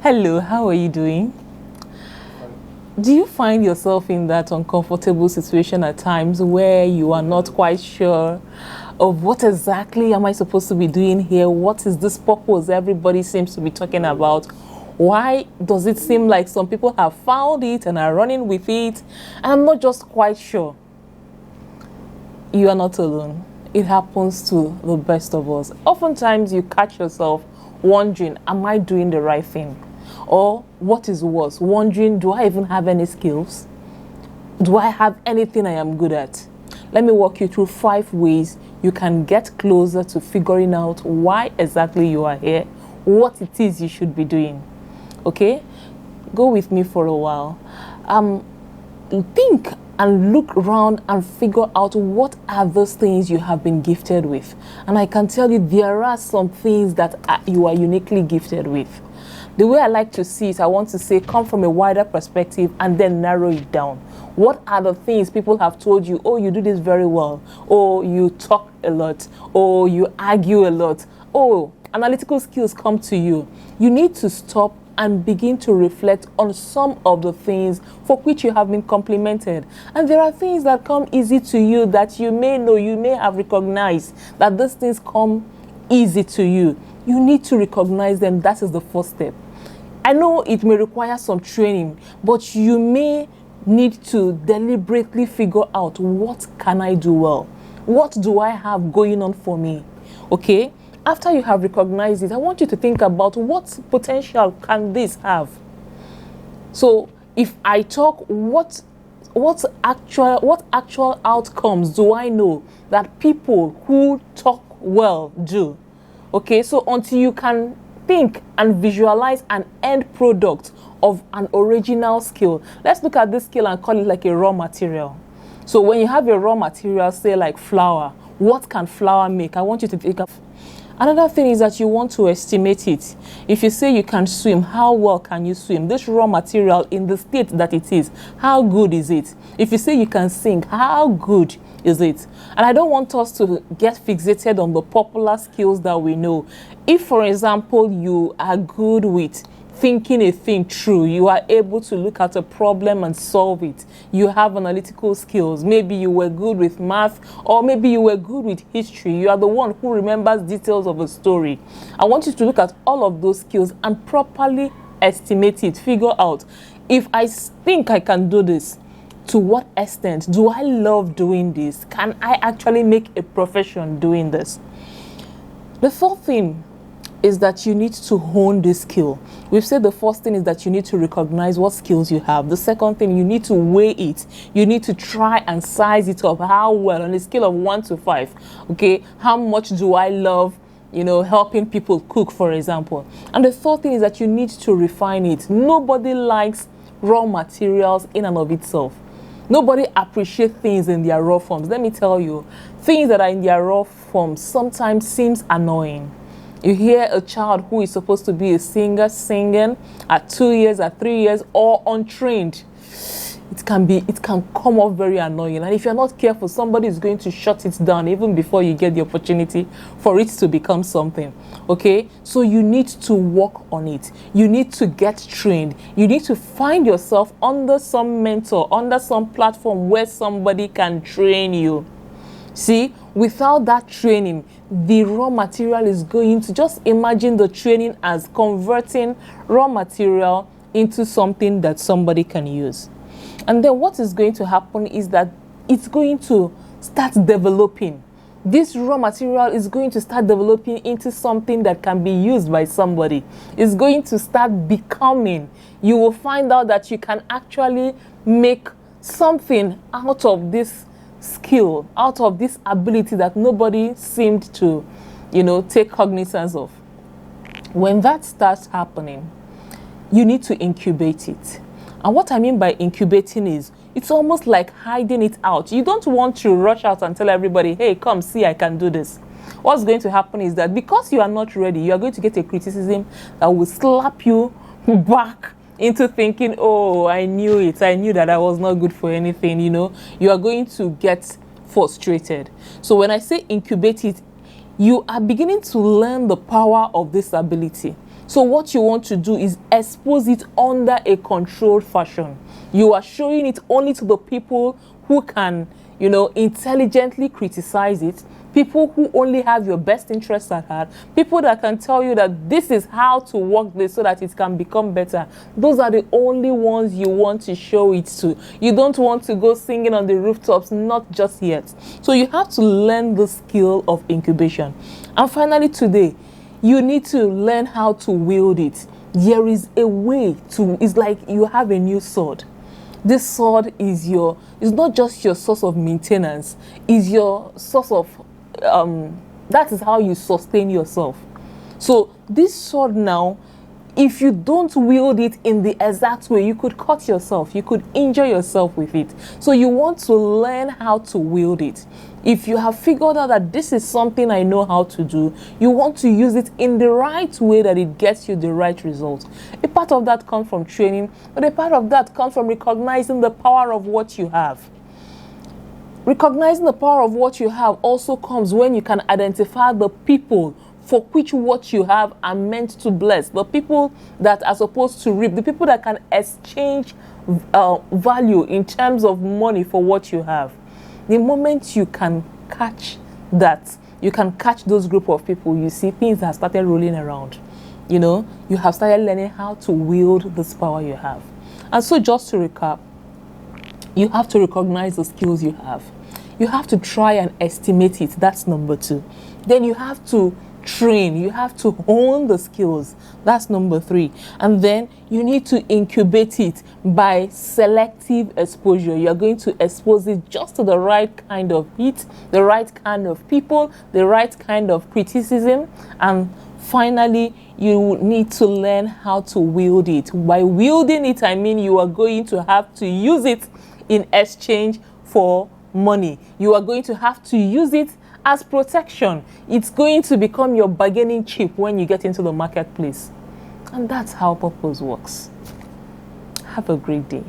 Hello, how are you doing? Do you find yourself in that uncomfortable situation at times where you are not quite sure of what exactly am I supposed to be doing here? What is this purpose everybody seems to be talking about? Why does it seem like some people have found it and are running with it? And I'm not just quite sure. You are not alone. It happens to the best of us. Oftentimes you catch yourself wondering, am I doing the right thing? Or what is worse, wondering, do I even have any skills? Do I have anything I am good at? Let me walk you through 5 ways you can get closer to figuring out why exactly you are here, what it is you should be doing. Okay? Go with me for a while. Think and look around and figure out what are those things you have been gifted with. And I can tell you there are some things that you are uniquely gifted with. The way I like to see it, I want to say come from a wider perspective and then narrow it down. What are the things people have told you? Oh, you do this very well. Oh, you talk a lot. Oh, you argue a lot. Oh, analytical skills come to you. You need to stop and begin to reflect on some of the things for which you have been complimented. And there are things that come easy to you that you may know, you may have recognized that these things come easy to you. You need to recognize them. That is the first step. I know it may require some training, but you may need to deliberately figure out, what can I do well? What do I have going on for me? Okay? After you have recognized it, I want you to think about what potential can this have? So if I talk, what actual outcomes do I know that people who talk well do? Okay, so until you can think and visualize an end product of an original skill, let's look at this skill and call it like a raw material. So when you have a raw material, say like flour, what can flour make? I want you to think of. Another thing is that you want to estimate it. If you say you can swim, how well can you swim? This raw material in the state that it is, how good is it? If you say you can sing, how good is it? And I don't want us to get fixated on the popular skills that we know. If, for example, you are good with thinking a thing through, you are able to look at a problem and solve it. You have analytical skills. Maybe you were good with math, or maybe you were good with history. You are the one who remembers details of a story. I want you to look at all of those skills and properly estimate it. Figure out, if I think I can do this, to what extent do I love doing this? Can I actually make a profession doing this? The fourth thing is that you need to hone this skill. We've said the first thing is that you need to recognize what skills you have. The second thing, you need to weigh it. You need to try and size it up. How well, on a scale of 1 to 5, okay, how much do I love, helping people cook, for example? And the third thing is that you need to refine it. Nobody likes raw materials in and of itself. Nobody appreciates things in their raw forms. Let me tell you, things that are in their raw forms sometimes seems annoying. You hear a child who is supposed to be a singer singing at 2 years, at 3 years, or untrained. It can come off very annoying. And if you're not careful, somebody is going to shut it down even before you get the opportunity for it to become something. Okay? So you need to work on it. You need to get trained. You need to find yourself under some mentor, under some platform where somebody can train you. See, without that training, the raw material is going to, just imagine the training as converting raw material into something that somebody can use. And then what is going to happen is that it's going to start developing. This raw material is going to start developing into something that can be used by somebody. It's going to start becoming. You will find out that you can actually make something out of this skill, out of this ability that nobody seemed to, take cognizance of. When that starts happening, you need to incubate it. And what I mean by incubating is, it's almost like hiding it out. You don't want to rush out and tell everybody, hey, come see, I can do this. What's going to happen is that because you are not ready, you are going to get a criticism that will slap you back into thinking, oh, I knew it. I knew that I was not good for anything, You are going to get frustrated. So when I say incubate it, you are beginning to learn the power of this ability. So what you want to do is expose it under a controlled fashion. You are showing it only to the people who can, intelligently criticize it, people who only have your best interests at heart, people that can tell you that this is how to work this so that it can become better. Those are the only ones you want to show it to. You don't want to go singing on the rooftops, not just yet. So you have to learn the skill of incubation. And finally today, you need to learn how to wield it. There is a way to, it's like you have a new sword. This sword is not just your source of maintenance, is your source of, that is how you sustain yourself. So this sword now, if you don't wield it in the exact way, you could cut yourself, you could injure yourself with it. So you want to learn how to wield it. If you have figured out that this is something I know how to do, you want to use it in the right way that it gets you the right result. A part of that comes from training, but a part of that comes from recognizing the power of what you have. Recognizing the power of what you have also comes when you can identify the people for which what you have are meant to bless, the people that are supposed to reap, the people that can exchange value in terms of money for what you have. The moment you can catch that, you can catch those group of people, you see things have started rolling around. You have started learning how to wield this power you have. And so just to recap, you have to recognize the skills you have. You have to try and estimate it. That's number 2. Then you have to train. You have to hone the skills. That's number 3. And then you need to incubate it by selective exposure. You're going to expose it just to the right kind of heat, the right kind of people, the right kind of criticism. And finally, you need to learn how to wield it. By wielding it, I mean you are going to have to use it in exchange for money. You are going to have to use it as protection. It's going to become your bargaining chip when you get into the marketplace. And that's how purpose works. Have a great day.